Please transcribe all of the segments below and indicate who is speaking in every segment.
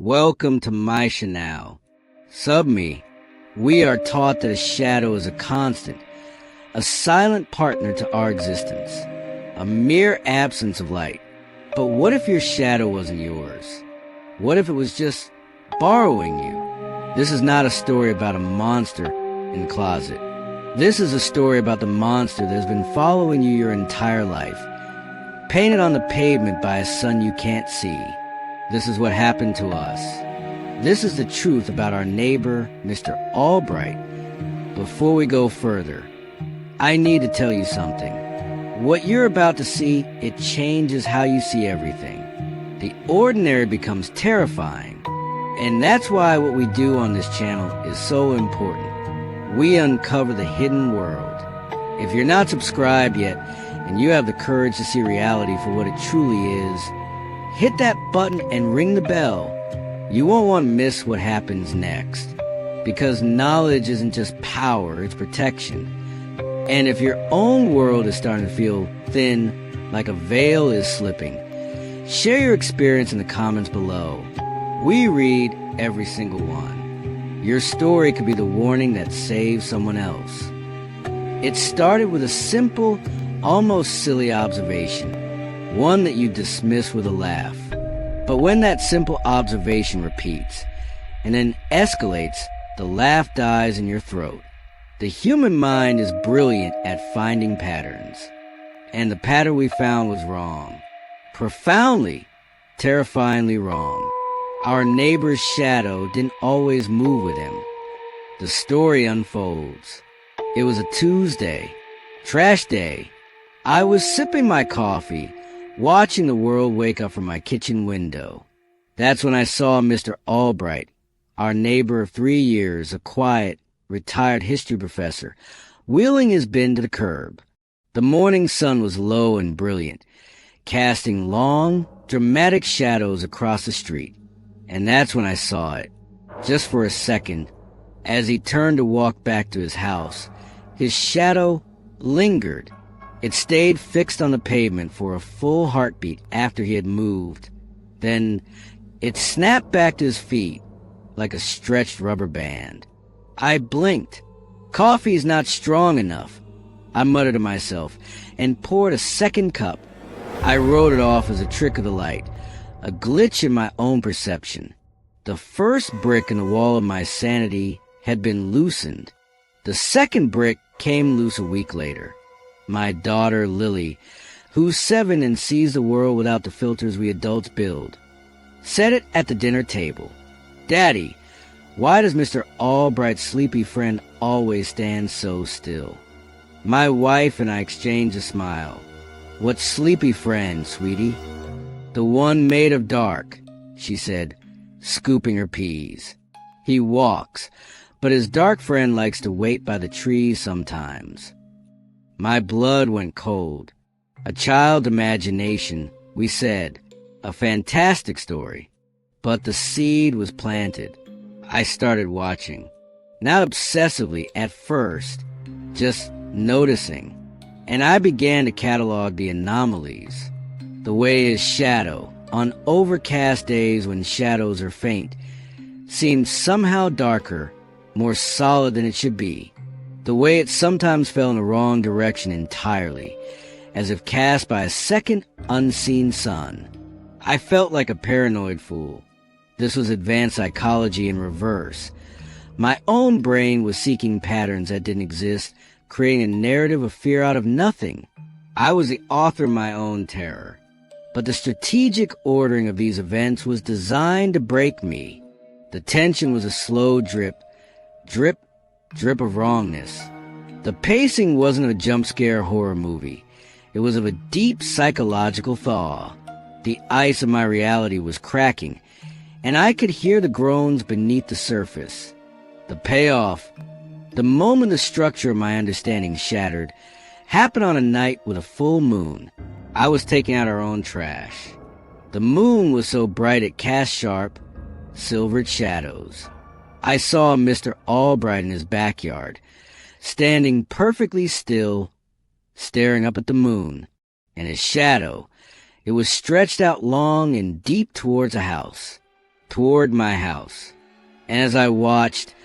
Speaker 1: Welcome to my channel. Sub me. We are taught that a shadow is a constant, a silent partner to our existence, a mere absence of light. But what if your shadow wasn't yours? What if it was just borrowing you? This is not a story about a monster in the closet. This is a story about the monster that has been following you your entire life, painted on the pavement by a sun you can't see. This is what happened to us. This is the truth about our neighbor, Mr. Albright. Before we go further, I need to tell you something. What you're about to see, it changes how you see everything. The ordinary becomes terrifying. And that's why what we do on this channel is so important. We uncover the hidden world. If you're not subscribed yet, and you have the courage to see reality for what it truly is, hit that button and ring the bell. You won't want to miss what happens next. Because knowledge isn't just power, it's protection. And if your own world is starting to feel thin, like a veil is slipping, share your experience in the comments below. We read every single one. Your story could be the warning that saves someone else. It started with a simple, almost silly observation. One that you dismiss with a laugh. But when that simple observation repeats, and then escalates, the laugh dies in your throat. The human mind is brilliant at finding patterns. And the pattern we found was wrong. Profoundly, terrifyingly wrong. Our neighbor's shadow didn't always move with him. The story unfolds. It was a Tuesday, trash day. I was sipping my coffee, watching the world wake up from my kitchen window. That's when I saw Mr. Albright, our neighbor of 3 years, a quiet, retired history professor, wheeling his bin to the curb. The morning sun was low and brilliant, casting long, dramatic shadows across the street. And that's when I saw it, just for a second. As he turned to walk back to his house, his shadow lingered. It stayed fixed on the pavement for a full heartbeat after he had moved. Then it snapped back to his feet like a stretched rubber band. I blinked. Coffee's not strong enough, I muttered to myself, and poured a second cup. I wrote it off as a trick of the light, a glitch in my own perception. The first brick in the wall of my sanity had been loosened. The second brick came loose a week later. My daughter, Lily, who's 7 and sees the world without the filters we adults build, said it at the dinner table. "Daddy, why does Mr. Albright's sleepy friend always stand so still?" My wife and I exchanged a smile. "What sleepy friend, sweetie?" "The one made of dark," she said, scooping her peas. "He walks, but his dark friend likes to wait by the trees sometimes." My blood went cold. A child's imagination, we said. A fantastic story. But the seed was planted. I started watching. Not obsessively at first, just noticing. And I began to catalog the anomalies. The way his shadow, on overcast days when shadows are faint, seemed somehow darker, more solid than it should be. The way it sometimes fell in the wrong direction entirely, as if cast by a second, unseen sun. I felt like a paranoid fool. This was advanced psychology in reverse. My own brain was seeking patterns that didn't exist, creating a narrative of fear out of nothing. I was the author of my own terror. But the strategic ordering of these events was designed to break me. The tension was a slow drip, drip of wrongness. The pacing wasn't a jump-scare horror movie. It was of a deep psychological thaw. The ice of my reality was cracking, and I could hear the groans beneath the surface. The payoff, the moment the structure of my understanding shattered, happened on a night with a full moon. I was taking out our own trash. The moon was so bright it cast sharp, silvered shadows. I saw Mr. Albright in his backyard, standing perfectly still, staring up at the moon, and his shadow, it was stretched out long and deep towards a house. toward my house. And as I watched,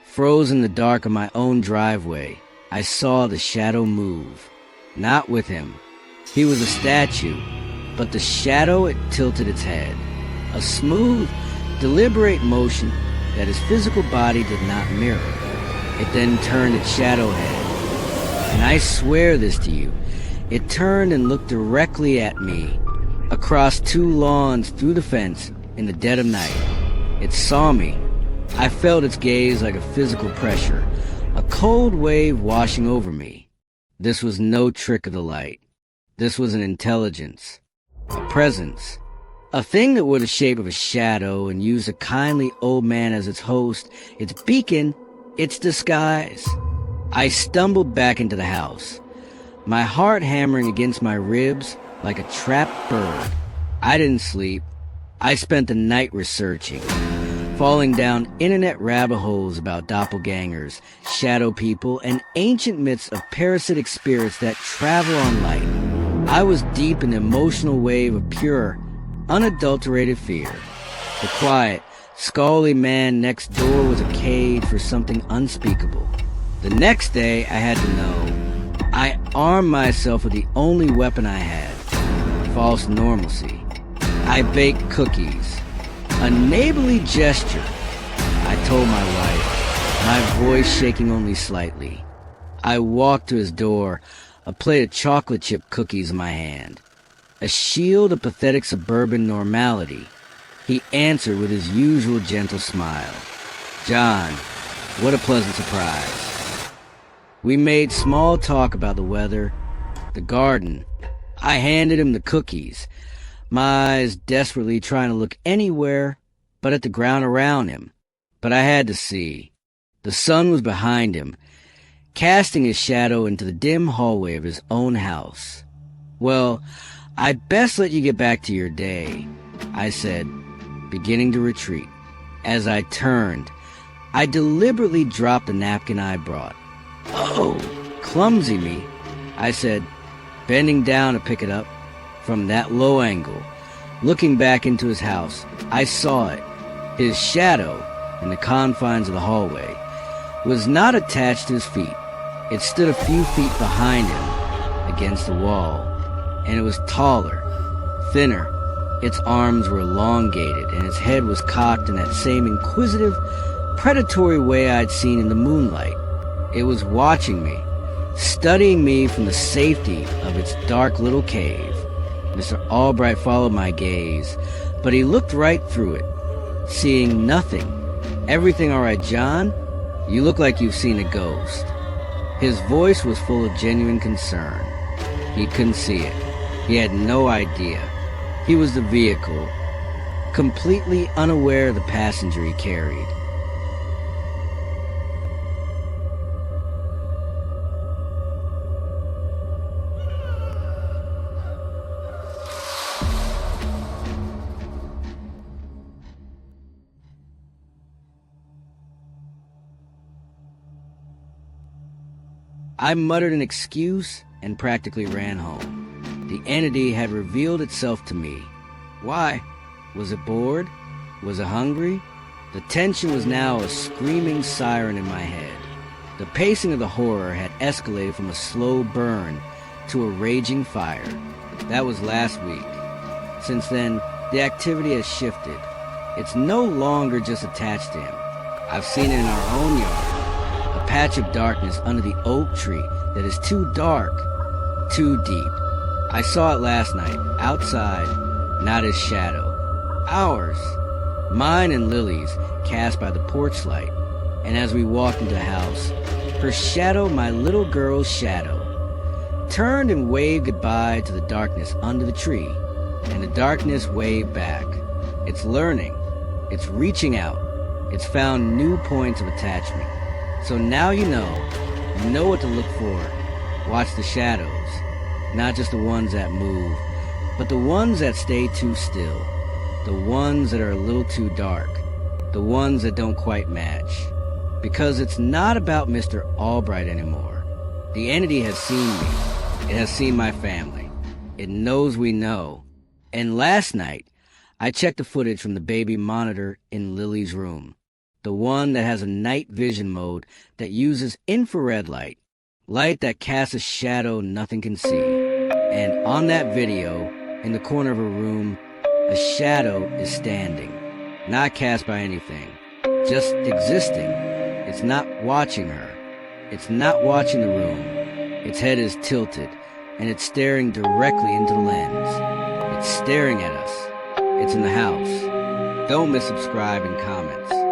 Speaker 1: frozen in the dark of my own driveway, I saw the shadow move. Not with him. He was a statue, but the shadow, it tilted its head. A smooth, deliberate motion that his physical body did not mirror. It then turned its shadow head. And I swear this to you, it turned and looked directly at me, across 2 lawns through the fence in the dead of night. It saw me. I felt its gaze like a physical pressure, a cold wave washing over me. This was no trick of the light. This was an intelligence, a presence, a thing that wore the shape of a shadow and used a kindly old man as its host, its beacon, its disguise. I stumbled back into the house, my heart hammering against my ribs like a trapped bird. I didn't sleep. I spent the night researching, falling down internet rabbit holes about doppelgangers, shadow people, and ancient myths of parasitic spirits that travel on light. I was deep in an emotional wave of pure, unadulterated fear. The quiet, scholarly man next door was a cage for something unspeakable. The next day, I had to know. I armed myself with the only weapon I had, false normalcy. I baked cookies. A neighborly gesture, I told my wife, my voice shaking only slightly. I walked to his door, a plate of chocolate chip cookies in my hand, a shield of pathetic suburban normality. He answered with his usual gentle smile. John, what a pleasant surprise. We made small talk about the weather, the garden. I handed him the cookies, my eyes desperately trying to look anywhere but at the ground around him. But I had to see. The sun was behind him, casting his shadow into the dim hallway of his own house. Well, I'd best let you get back to your day, I said, beginning to retreat. As I turned, I deliberately dropped the napkin I brought. Oh, clumsy me, I said, bending down to pick it up. From that low angle, looking back into his house, I saw it. His shadow, in the confines of the hallway, was not attached to his feet. It stood a few feet behind him, against the wall, and it was taller, thinner. Its arms were elongated, and its head was cocked in that same inquisitive, predatory way I'd seen in the moonlight. It was watching me, studying me from the safety of its dark little cave. Mr. Albright followed my gaze, but he looked right through it, seeing nothing. Everything all right, John? You look like you've seen a ghost. His voice was full of genuine concern. He couldn't see it. He had no idea. He was the vehicle, completely unaware of the passenger he carried. I muttered an excuse and practically ran home. The entity had revealed itself to me. Why? Was it bored? Was it hungry? The tension was now a screaming siren in my head. The pacing of the horror had escalated from a slow burn to a raging fire. That was last week. Since then, the activity has shifted. It's no longer just attached to him. I've seen it in our own yard. A patch of darkness under the oak tree that is too dark, too deep. I saw it last night, outside, not his shadow. Ours, mine and Lily's, cast by the porch light. And as we walked into the house, her shadow, my little girl's shadow, turned and waved goodbye to the darkness under the tree. And the darkness waved back. It's learning. It's reaching out. It's found new points of attachment. So now you know what to look for. Watch the shadows, not just the ones that move, but the ones that stay too still, the ones that are a little too dark, the ones that don't quite match. Because it's not about Mr. Albright anymore. The entity has seen me. It has seen my family. It knows we know. And last night, I checked the footage from the baby monitor in Lily's room, the one that has a night vision mode that uses infrared light that casts a shadow nothing can see. And on that video, in the corner of her room, a shadow is standing, not cast by anything, just existing. It's not watching her. It's not watching the room. Its head is tilted, and it's staring directly into the lens. It's staring at us. It's in the house. Don't miss subscribe and comments.